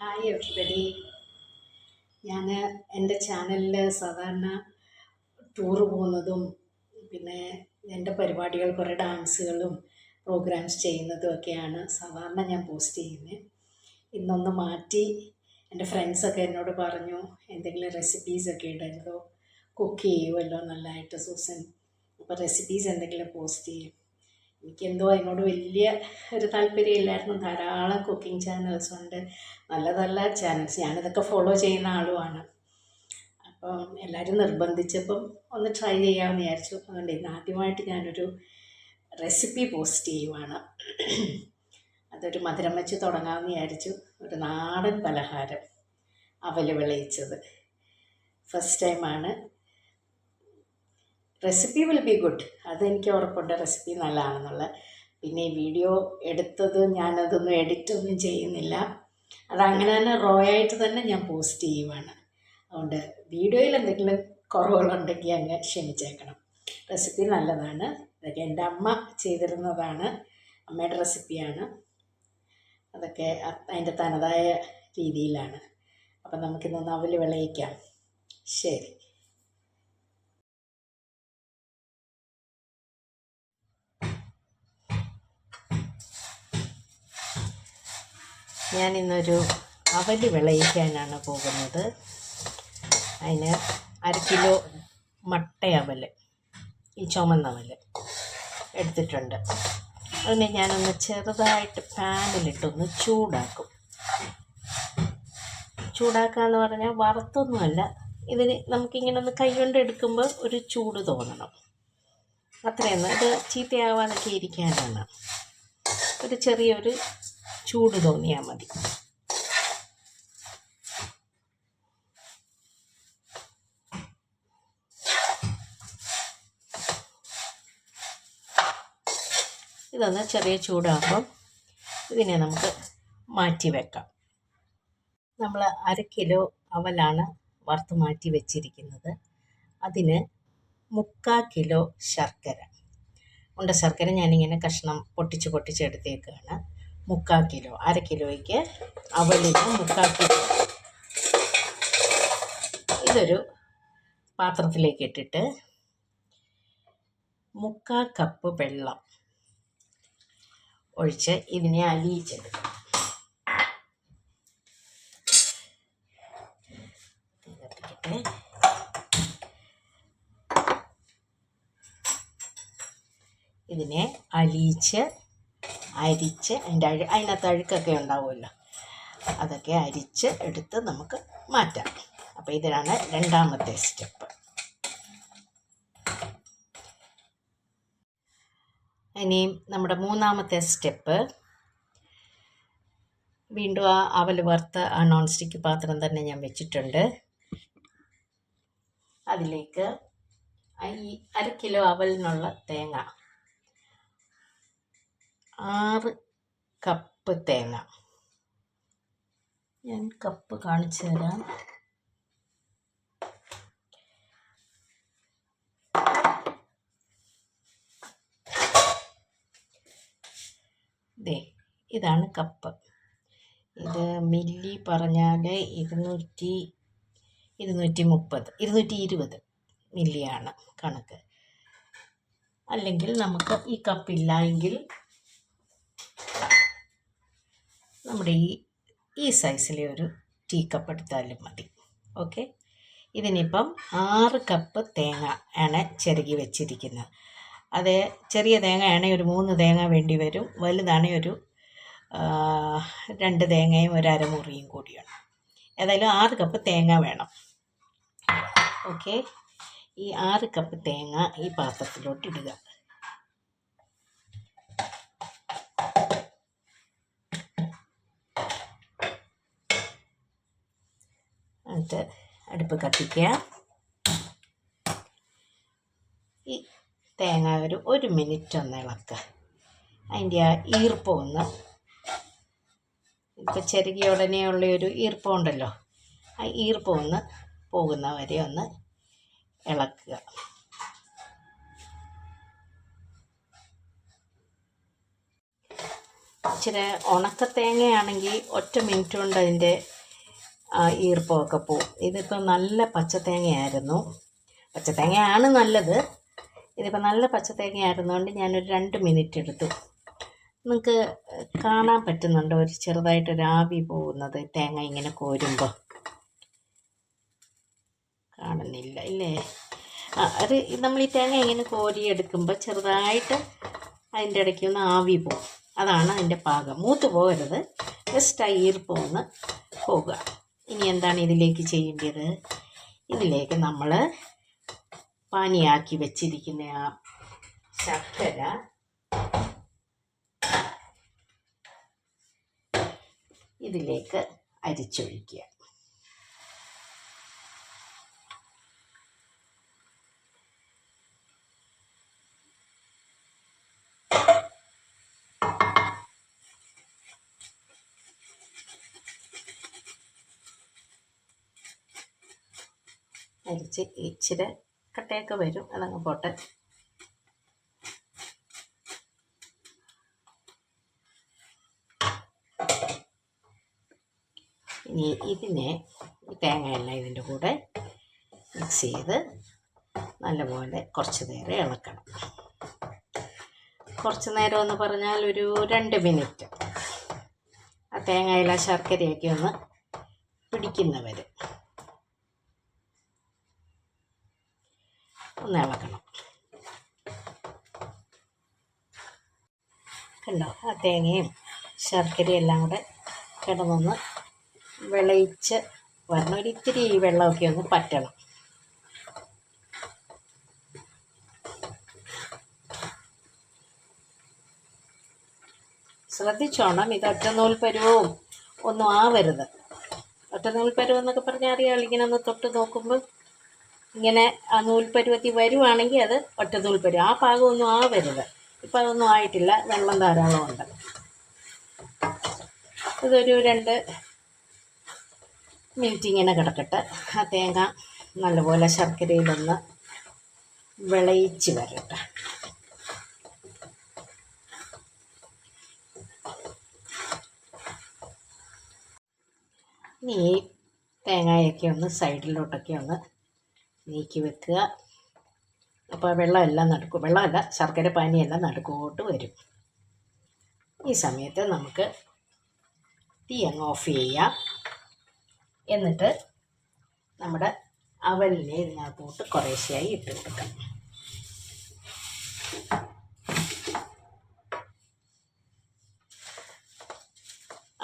Hi everybody. ഞാൻ എൻ്റെ ചാനലിൽ സാധാരണ ടൂറ് പോകുന്നതും പിന്നെ എൻ്റെ പരിപാടികൾ കുറേ ഡാൻസുകളും പ്രോഗ്രാംസ് ചെയ്യുന്നതും ഒക്കെയാണ് സാധാരണ ഞാൻ പോസ്റ്റ് ചെയ്യുന്നത്. ഇന്നൊന്ന് മാറ്റി എൻ്റെ ഫ്രണ്ട്സൊക്കെ എന്നോട് പറഞ്ഞു എന്തെങ്കിലും റെസിപ്പീസൊക്കെ ഇടരുതോ, കുക്ക് ചെയ്യുമല്ലോ നല്ലതായിട്ട് സൂസൻ, അപ്പോൾ റെസിപ്പീസ് എന്തെങ്കിലും പോസ്റ്റ് ചെയ്യും. എനിക്കെന്തോ അതിനോട് വലിയ ഒരു താല്പര്യമില്ലായിരുന്നു. ധാരാളം കുക്കിംഗ് ചാനൽസ് ഉണ്ട്, നല്ല നല്ല ചാനൽസ്, ഞാനിതൊക്കെ ഫോളോ ചെയ്യുന്ന ആളുമാണ്. അപ്പം എല്ലാവരും നിർബന്ധിച്ചപ്പം ഒന്ന് ട്രൈ ചെയ്യാമെന്ന് വിചാരിച്ചു. അതുകൊണ്ട് ഇന്ന് ആദ്യമായിട്ട് ഞാനൊരു റെസിപ്പി പോസ്റ്റ് ചെയ്യുവാണ്. അതൊരു മധുരം വെച്ച് തുടങ്ങാമെന്ന് വിചാരിച്ചു. ഒരു നാടൻ പലഹാരം, അവല് വിളയിച്ചത്. ഫസ്റ്റ് ടൈമാണ്. റെസിപ്പി വിൽ ബി ഗുഡ്, അതെനിക്ക് ഉറപ്പുണ്ട്, റെസിപ്പി നല്ലതാണെന്നുള്ള. പിന്നെ ഈ വീഡിയോ എടുത്തത് ഞാനതൊന്നും എഡിറ്റൊന്നും ചെയ്യുന്നില്ല, അതങ്ങനെ തന്നെ റോ ആയിട്ട് തന്നെ ഞാൻ പോസ്റ്റ് ചെയ്യുവാണ്. അതുകൊണ്ട് വീഡിയോയിൽ എന്തെങ്കിലും കുറവുകളുണ്ടെങ്കിൽ അങ്ങ് ക്ഷമിച്ചേക്കണം. റെസിപ്പി നല്ലതാണ്. ഇതൊക്കെ എൻ്റെ അമ്മ ചെയ്തിരുന്നതാണ്, അമ്മയുടെ റെസിപ്പിയാണ്. അതൊക്കെ അതിൻ്റെ തനതായ രീതിയിലാണ്. അപ്പം നമുക്കിന്നൊന്ന് അവല് വിളയിക്കാം. ശരി. ഞാനിന്നൊരു അവല് വിളയിക്കാനാണ് പോകുന്നത്. അതിന് 1/2 കിലോ മട്ടയവൽ, ഈ ചുമന്നവൽ എടുത്തിട്ടുണ്ട്. അതിനെ ഞാനൊന്ന് ചെറുതായിട്ട് പാനിലിട്ടൊന്ന് ചൂടാക്കും. ചൂടാക്കാന്ന് പറഞ്ഞാൽ വറുത്തൊന്നുമല്ല, ഇതിന് നമുക്കിങ്ങനെ ഒന്ന് കൈ കൊണ്ട് എടുക്കുമ്പോൾ ഒരു ചൂട് തോന്നണം, അത്രയൊന്നും. ഇത് ചീത്തയാവാനൊക്കെ ഇരിക്കാനാണ്, ഒരു ചെറിയൊരു ചൂട് തോന്നിയാൽ മതി. ഇതൊന്ന് ചെറിയ ചൂടാകുമ്പം ഇതിനെ നമുക്ക് മാറ്റി വെക്കാം. നമ്മൾ 1/2 കിലോ അവലാണ് വറുത്ത് മാറ്റി വെച്ചിരിക്കുന്നത്. അതിന് 3/4 കിലോ ശർക്കര ഉണ്ട്. ശർക്കര ഞാനിങ്ങനെ കഷ്ണം പൊട്ടിച്ചെടുത്തേക്കാണ്. 3/4 കിലോ, 1/2 കിലോയ്ക്ക് അവലിന് 3/4 കിലോ. ഇതൊരു പാത്രത്തിലേക്ക് ഇട്ടിട്ട് 3/4 കപ്പ് വെള്ളം ഒഴിച്ച് ഇതിനെ അലിയിച്ചെടുക്കും. ഇതിനെ അരിച്ച് അതിനകത്ത് അഴുക്കൊക്കെ ഉണ്ടാവുമല്ലോ, അതൊക്കെ അരിച്ച് എടുത്ത് നമുക്ക് മാറ്റാം. അപ്പോൾ ഇതിലാണ് രണ്ടാമത്തെ സ്റ്റെപ്പ്. ഇനിയും നമ്മുടെ മൂന്നാമത്തെ സ്റ്റെപ്പ്, വീണ്ടും ആ അവൽ വറുത്ത ആ നോൺ സ്റ്റിക്ക് പാത്രം തന്നെ ഞാൻ വെച്ചിട്ടുണ്ട്. അതിലേക്ക് ഈ 1/2 കിലോ അവലിനുള്ള തേങ്ങ, 6 കപ്പ് തേങ്ങ, ഞാൻ കപ്പ് കാണിച്ചു തരാം. ഇതാണ് കപ്പ്. ഇത് മില്ലി പറഞ്ഞാൽ 220 മില്ലിയാണ് കണക്ക്. അല്ലെങ്കിൽ നമുക്ക് ഈ കപ്പില്ല എങ്കിൽ നമ്മുടെ ഈ സൈസിലെ ഒരു ടീ കപ്പ് എടുത്താലും മതി. ഓക്കെ. ഇതിനിപ്പം 6 കപ്പ് തേങ്ങ ആണ് ചിരകി വെച്ചിരിക്കുന്നത്. അത് ചെറിയ തേങ്ങ ആണെങ്കിൽ ഒരു 3 തേങ്ങ വേണ്ടി വരും, വലുതാണെങ്കിൽ ഒരു 2 തേങ്ങയും ഒരു അരമുറിയും കൂടിയാണ്. ഏതായാലും 6 കപ്പ് തേങ്ങ വേണം. ഓക്കെ. ഈ 6 കപ്പ് തേങ്ങ ഈ പാത്രത്തിലോട്ട് ഇടുക. എന്നിട്ട് അടുപ്പ് കത്തിക്കുക. ഈ തേങ്ങ ഒരു 1 മിനിറ്റ് ഒന്ന് ഇളക്കുക. അതിൻ്റെ ആ ഈർപ്പം ഒന്ന്, ഇപ്പോൾ ചെറുകിയ ഉടനെ ഉള്ളൊരു ഈർപ്പം ഉണ്ടല്ലോ, ആ ഈർപ്പം ഒന്ന് പോകുന്ന വരെ ഒന്ന് ഇളക്കുക. ഇച്ചിരി ഉണക്ക തേങ്ങയാണെങ്കിൽ ഒറ്റ മിനിറ്റ് കൊണ്ട് അതിൻ്റെ ഈർപ്പമൊക്കെ പോവും. ഇതിപ്പോൾ നല്ല പച്ചത്തേങ്ങയായിരുന്നു. പച്ചത്തേങ്ങയാണ് നല്ലത്. ഇതിപ്പോൾ നല്ല പച്ചത്തേങ്ങയായിരുന്നുകൊണ്ട് ഞാനൊരു 2 മിനിറ്റ് എടുത്തു. നിങ്ങൾക്ക് കാണാൻ പറ്റുന്നുണ്ടോ ഒരു ചെറുതായിട്ടൊരു ആവി പോകുന്നത് തേങ്ങ ഇങ്ങനെ കോരുമ്പോൾ? കാണുന്നില്ല ഇല്ലേ? അത് നമ്മൾ ഈ തേങ്ങ ഇങ്ങനെ കോരിയെടുക്കുമ്പോൾ ചെറുതായിട്ട് അതിൻ്റെ ഇടയ്ക്ക് ഒന്ന് ആവി പോകും. അതാണ് അതിൻ്റെ പാകം. മൂത്ത് പോകരുത്, ജസ്റ്റ് ആ ഈർപ്പൊന്ന് പോകുക. ഇനി എന്താണ് ഇതിലേക്ക് ചെയ്യേണ്ടത്? ഇതിലേക്ക് നമ്മൾ പാനിയാക്കി വെച്ചിരിക്കുന്ന ആ ശർക്കര ഇതിലേക്ക് അരിച്ചൊഴിക്കുക. അരിച്ച് ഇച്ചിരി കട്ടയൊക്കെ വരും, അതങ്ങ് പോട്ടെ. ഇനി ഇതിനെ തേങ്ങയെല്ലാം ഇതിൻ്റെ കൂടെ മിക്സ് ചെയ്ത് നല്ലപോലെ കുറച്ച് നേരം ഇളക്കണം. കുറച്ച് നേരം എന്ന് പറഞ്ഞാൽ ഒരു 2 മിനിറ്റ്. ആ തേങ്ങയില ശർക്കരയൊക്കെ ഒന്ന് പിടിക്കുന്നവർ ഒന്ന് ഇളക്കണം. കണ്ടോ, ആ തേങ്ങയും ശർക്കരയും എല്ലാം കൂടെ കിടന്നൊന്ന് വിളയിച്ച് വരണം. ഒരിത്തിരി ഈ വെള്ളമൊക്കെ ഒന്ന് പറ്റണം. ശ്രദ്ധിച്ചോണം, ഇത് ഒറ്റനൂൽ പരുവവും ഒന്നും ആവരുത്. ഒറ്റനൂൽ പരുവം എന്നൊക്കെ പറഞ്ഞാൽ അറിയാമല്ലോ, ഇങ്ങനെ ഒന്ന് തൊട്ട് നോക്കുമ്പോൾ ഇങ്ങനെ ആ നൂൽപ്പരുവത്തിൽ വരുവാണെങ്കിൽ അത് ഒറ്റനൂൽ പരുവം. ആ പാകമൊന്നും ആവരുത്. ഇപ്പം അതൊന്നും ആയിട്ടില്ല, വെള്ളം ധാരാളമുണ്ട്. ഇതൊരു 2 മിനിറ്റ് ഇങ്ങനെ കിടക്കട്ടെ. ആ തേങ്ങ നല്ലപോലെ ശർക്കരയിലൊന്ന് വിളയിച്ച് വരട്ടെ. ഇനി ഈ തേങ്ങയൊക്കെ ഒന്ന് സൈഡിലോട്ടൊക്കെ ഒന്ന് നീക്കി വെക്കുക. അപ്പോൾ വെള്ളമെല്ലാം വെള്ളമല്ല, ശർക്കര പാനിയെല്ലാം നടുക്കോട്ട് വരും. ഈ സമയത്ത് നമുക്ക് തീ അങ്ങ് ഓഫ് ചെയ്യാം. എന്നിട്ട് നമ്മുടെ അവലിനെ ഇതിനകത്തോട്ട് കുറേശ്ശെയായി ഇട്ട് കൊടുക്കാം.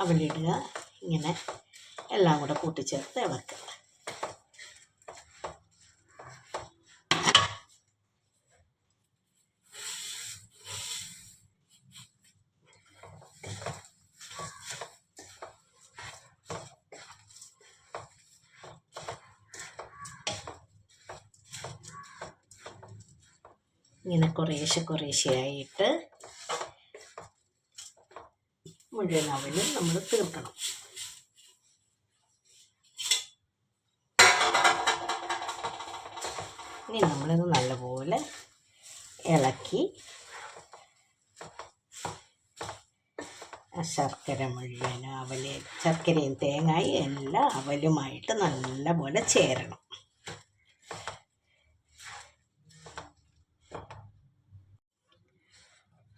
അവലിടുക, ഇങ്ങനെ എല്ലാം കൂടെ കൂട്ടിച്ചേർത്ത് ഇളക്കുക. ഇങ്ങനെ കുറേശ്ശെയായിട്ട് മുഴുവൻ അവലും നമ്മൾ തീർക്കണം. ഇനി നമ്മളിത് നല്ലപോലെ ഇളക്കി ശർക്കര മുഴുവൻ ശർക്കരയും തേങ്ങയും എല്ലാം അവലുമായിട്ട് നല്ലപോലെ ചേരണം.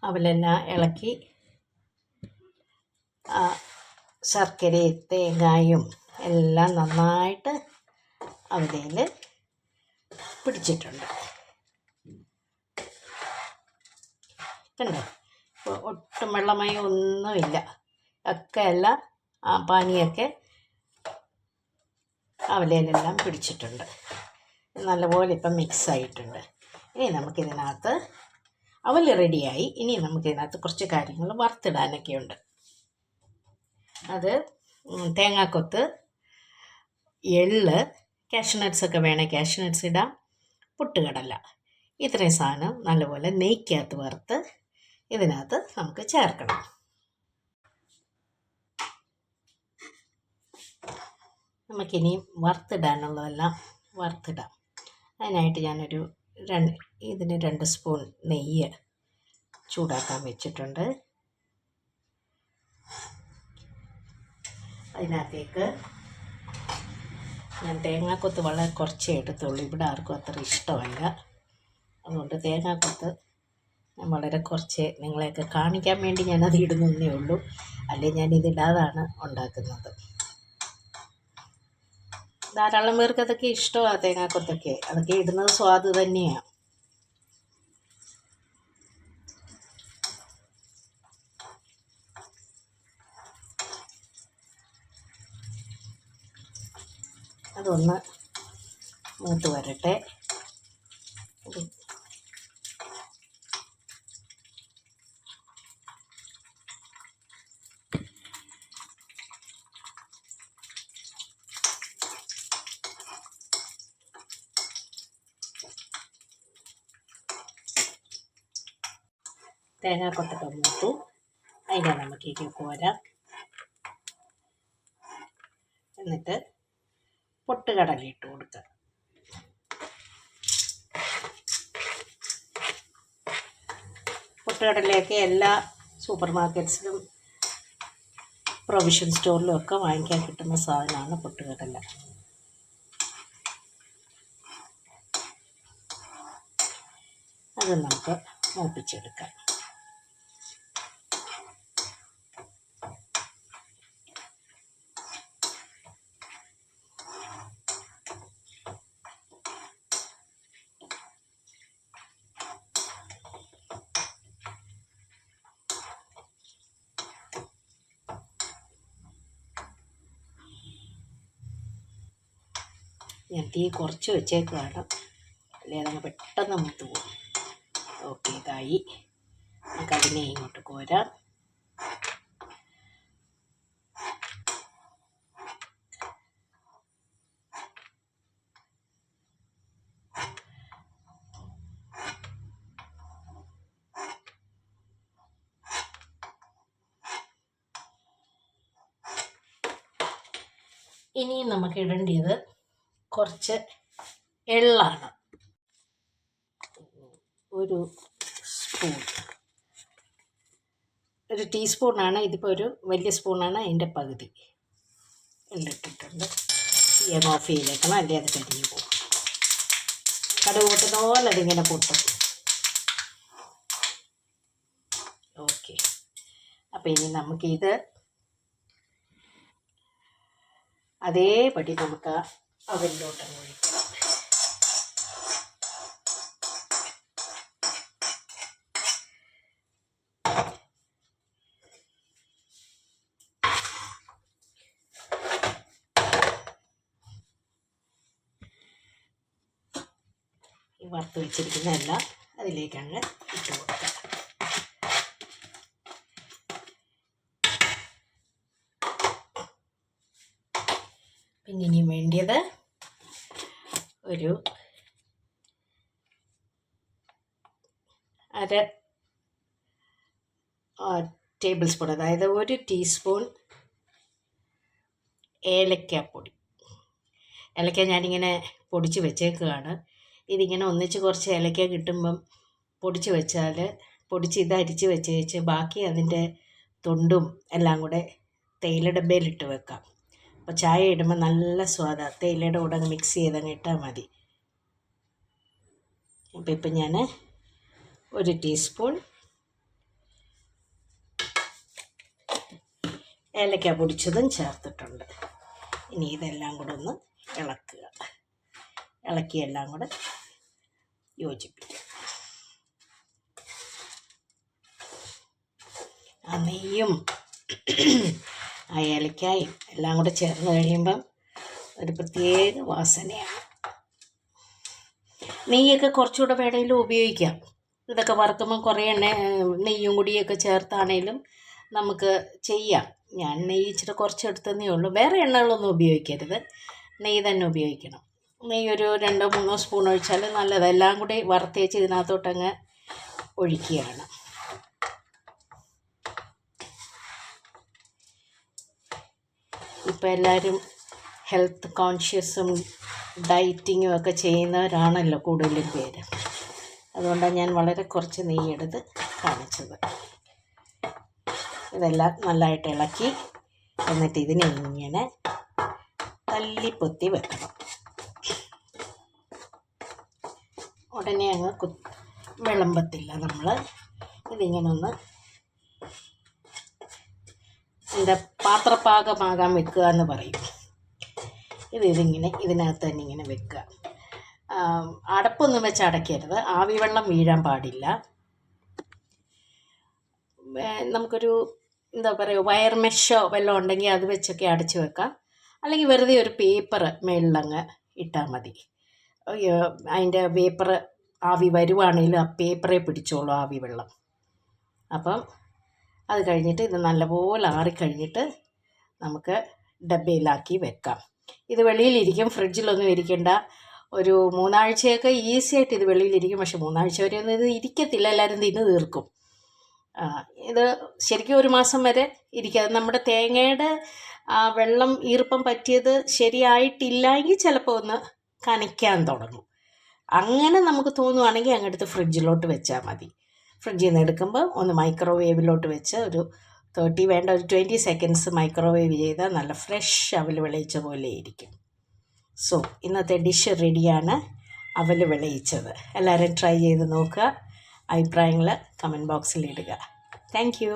അവലെല്ലാം ഇളക്കി ശർക്കരയും തേങ്ങയും എല്ലാം നന്നായിട്ട് അവലയിൽ പിടിച്ചിട്ടുണ്ട്. കണ്ടോ, ഇപ്പോൾ ഒട്ടും വെള്ളമയം ഒന്നുമില്ല. ഒക്കെ എല്ലാം ആ പാനിയൊക്കെ അവലയിലെല്ലാം പിടിച്ചിട്ടുണ്ട്. നല്ലപോലെ ഇപ്പം മിക്സ് ആയിട്ടുണ്ട്. ഇനി നമുക്കിതിനകത്ത് അവൽ റെഡിയായി. ഇനി നമുക്കിതിനകത്ത് കുറച്ച് കാര്യങ്ങൾ വറുത്തിടാനൊക്കെ ഉണ്ട്. അത് തേങ്ങാക്കൊത്ത്, എള്ള്, കാഷ്യൂനട്ട്സൊക്കെ വേണേൽ കാഷ്യൂനട്ട്സ് ഇടാം, പൊട്ടുകടല. ഇത്രയും സാധനം നല്ലപോലെ നെയ്ക്കകത്ത് വറുത്ത് ഇതിനകത്ത് നമുക്ക് ചേർക്കണം. നമുക്കിനി വറുത്തിടാനുള്ളതെല്ലാം വറുത്തിടാം. അതിനായിട്ട് ഞാനൊരു ഇതിന് 2 സ്പൂൺ നെയ്യ് ചൂടാക്കാൻ വെച്ചിട്ടുണ്ട്. അതിനകത്തേക്ക് ഞാൻ തേങ്ങാക്കൊത്ത് വളരെ കുറച്ചേ എടുത്തുള്ളൂ. ഇവിടെ ആർക്കും അത്ര ഇഷ്ടമല്ല. അതുകൊണ്ട് തേങ്ങാക്കൊത്ത് ഞാൻ വളരെ കുറച്ച് നിങ്ങളെയൊക്കെ കാണിക്കാൻ വേണ്ടി ഞാനത് ഇടുന്നേ ഉള്ളൂ. അല്ലെങ്കിൽ ഞാനിതിടാതാണ് ഉണ്ടാക്കുന്നത്. ധാരാളം പേർക്ക് അതൊക്കെ ഇഷ്ടമാണ്, തേങ്ങാക്കൊത്തൊക്കെ. അതൊക്കെ ഇടുന്നത് സ്വാദ് തന്നെയാണ്. അതൊന്ന് മൂത്ത് വരട്ടെ. തേങ്ങാക്കൊത്തൊക്കെ മൂത്തു. അതിനെ നമുക്കേക്ക് കോരാം. എന്നിട്ട് പൊട്ടുകടല ഇട്ട് കൊടുക്കുക. പൊട്ടുകടലയൊക്കെ എല്ലാ സൂപ്പർ മാർക്കറ്റ്സിലും പ്രൊവിഷൻ സ്റ്റോറിലും ഒക്കെ വാങ്ങിക്കാൻ കിട്ടുന്ന സാധനമാണ് പൊട്ടുകടല. അത് നമുക്ക് മൂപ്പിച്ചെടുക്കാം. ഞാൻ തീ കുറച്ച് വെച്ചേക്കാണ്, അല്ലേ അതങ്ങ് പെട്ടെന്ന് മൂത്ത് പോകും. ഓക്കെ, ഇതായി. നമുക്ക് അതിനെ ഇങ്ങോട്ട് കോരാം. ഇനി നമുക്ക് ഇടേണ്ടത് കുറച്ച് എള്ളാണ്. ഒരു സ്പൂൺ, ഒരു ടീസ്പൂണാണ്. ഇതിപ്പോൾ ഒരു വലിയ സ്പൂണാണ്, അതിൻ്റെ പകുതി എള്ളിട്ടിട്ടുണ്ട്. തീ ഓഫ് ചെയ്തേക്കണം, അല്ലേ അത് കരിഞ്ഞു പോകും. കടുക് പൊട്ടുന്ന പോലെ അതിങ്ങനെ പൊട്ടും. ഓക്കെ, അപ്പോൾ ഇനി നമുക്കിത് അതേപടി നമുക്ക് അവനിലോട്ട് ഒഴിക്കണം. ഈ വറുത്ത് വെച്ചിരിക്കുന്നതെല്ലാം അതിലേക്ക് അങ്ങ് ഇട്ട് കൊടുക്കാം. പിന്നെ ഇനിയും വേണ്ടിയത് ഒരു അര ടേബിൾ സ്പൂൺ, അതായത് 1 ടീസ്പൂൺ ഏലക്കാപ്പൊടി. ഏലക്ക ഞാനിങ്ങനെ പൊടിച്ച് വെച്ചേക്കുകയാണ്. ഇതിങ്ങനെ ഒന്നിച്ച് കുറച്ച് ഏലക്ക കിട്ടുമ്പം പൊടിച്ച് വെച്ചാൽ, പൊടിച്ച് ഇത് അരിച്ച് വെച്ച് ബാക്കി അതിൻ്റെ തൊണ്ടും എല്ലാം കൂടെ തേയില ഡബ്ബയിലിട്ട് വെക്കാം. അപ്പോൾ ചായ ഇടുമ്പോൾ നല്ല സ്വാദാണ്. തേയിലയുടെ കൂടെ മിക്സ് ചെയ്തങ്ങ് ഇട്ടാൽ മതി. അപ്പോൾ ഇപ്പം ഞാൻ 1 ടീസ്പൂൺ ഏലക്ക പൊടിച്ചതും ചേർത്തിട്ടുണ്ട്. ഇനി ഇതെല്ലാം കൂടെ ഒന്ന് ഇളക്കുക. ഇളക്കി എല്ലാം കൂടെ യോജിപ്പിക്കുക. ആ നെയ്യും ആ ഏലക്കായും എല്ലാം കൂടെ ചേർന്ന് കഴിയുമ്പം ഒരു പ്രത്യേക വാസനയാണ്. നെയ്യൊക്കെ കുറച്ചുകൂടെ വേണമെങ്കിലും ഉപയോഗിക്കാം. ഇതൊക്കെ വറുക്കുമ്പോൾ കുറേ നെയ്യും കൂടിയൊക്കെ ചേർത്താണേലും നമുക്ക് ചെയ്യാം. ഞാൻ നെയ്യ് ഇച്ചിരി കുറച്ചെടുത്തതേ ഉള്ളൂ. വേറെ എണ്ണകളൊന്നും ഉപയോഗിക്കരുത്, നെയ്യ് തന്നെ ഉപയോഗിക്കണം. നെയ്യ് ഒരു 2-3 സ്പൂൺ ഒഴിച്ചാൽ നല്ലത്. എല്ലാം കൂടി വറുത്തേച്ച് ഇതിനകത്തോട്ടങ്ങ് ഒഴിക്കുകയാണ്. ഇപ്പോൾ എല്ലാവരും ഹെൽത്ത് കോൺഷ്യസും ഡയറ്റിങ്ങും ഒക്കെ ചെയ്യുന്നവരാണല്ലോ കൂടുതലും പേര്. അതുകൊണ്ടാണ് ഞാൻ വളരെ കുറച്ച് നെയ്യെടുത്ത് കാണിച്ചത്. ഇതെല്ലാം നല്ലതായിട്ട് ഇളക്കി എന്നിട്ട് ഇതിനെ ഇങ്ങനെ തല്ലിപ്പൊത്തി വെക്കണം. ഉടനെ അങ്ങ് വിളമ്പത്തില്ല. നമ്മൾ ഇതിങ്ങനെ ഒന്ന് എന്താ പാത്രപ്പാകമാകാൻ വെക്കുക എന്ന് പറയും. ഇതിങ്ങനെ ഇതിനകത്ത് തന്നെ ഇങ്ങനെ വെക്കുക. അടപ്പൊന്നും വെച്ച് അടയ്ക്കരുത്, ആവി വെള്ളം വീഴാൻ പാടില്ല. നമുക്കൊരു എന്താ പറയുക, വയർ മെഷോ വല്ലതും ഉണ്ടെങ്കിൽ അത് വെച്ചൊക്കെ അടച്ച് വെക്കാം. അല്ലെങ്കിൽ വെറുതെ ഒരു പേപ്പർ മേളിലങ്ങ് ഇട്ടാൽ മതി. അതിൻ്റെ പേപ്പർ ആവി വരുവാണെങ്കിലും ആ പേപ്പറെ പിടിച്ചോളൂ ആവി വെള്ളം. അപ്പം അത് കഴിഞ്ഞിട്ട് ഇത് നല്ലപോലെ ആറിക്കഴിഞ്ഞിട്ട് നമുക്ക് ഡബ്ബയിലാക്കി വെക്കാം. ഇത് വെളിയിലിരിക്കും, ഫ്രിഡ്ജിലൊന്നും ഇരിക്കേണ്ട. ഒരു 3 ആഴ്ചയൊക്കെ ഈസി ആയിട്ട് ഇത് വെളിയിലിരിക്കും. പക്ഷെ 3 ആഴ്ച വരെ ഒന്നും ഇത് ഇരിക്കത്തില്ല, എല്ലാവരും തിന്ന് തീർക്കും. ഇത് ശരിക്കും 1 മാസം വരെ ഇരിക്കുക. നമ്മുടെ തേങ്ങയുടെ വെള്ളം ഈർപ്പം പറ്റിയത് ശരിയായിട്ടില്ലെങ്കിൽ ചിലപ്പോൾ ഒന്ന് കനയ്ക്കാൻ തുടങ്ങും. അങ്ങനെ നമുക്ക് തോന്നുവാണെങ്കിൽ അങ്ങെടുത്ത് ഫ്രിഡ്ജിലോട്ട് വെച്ചാൽ മതി. ഫ്രിഡ്ജിൽ നിന്ന് എടുക്കുമ്പോൾ ഒന്ന് മൈക്രോവേവിലോട്ട് വെച്ച് ഒരു 30 വേണ്ട ഒരു 20 സെക്കൻഡ്സ് മൈക്രോവേവ് ചെയ്താൽ നല്ല ഫ്രഷ് അവൽ വിളയിച്ച പോലെ ഇരിക്കും. സോ ഇന്നത്തെ ഡിഷ് റെഡിയാണ്, അവൽ വിളയിച്ചത്. എല്ലാവരും ട്രൈ ചെയ്ത് നോക്കുക. അഭിപ്രായങ്ങൾ കമൻറ്റ് ബോക്സിൽ ഇടുക. Thank you.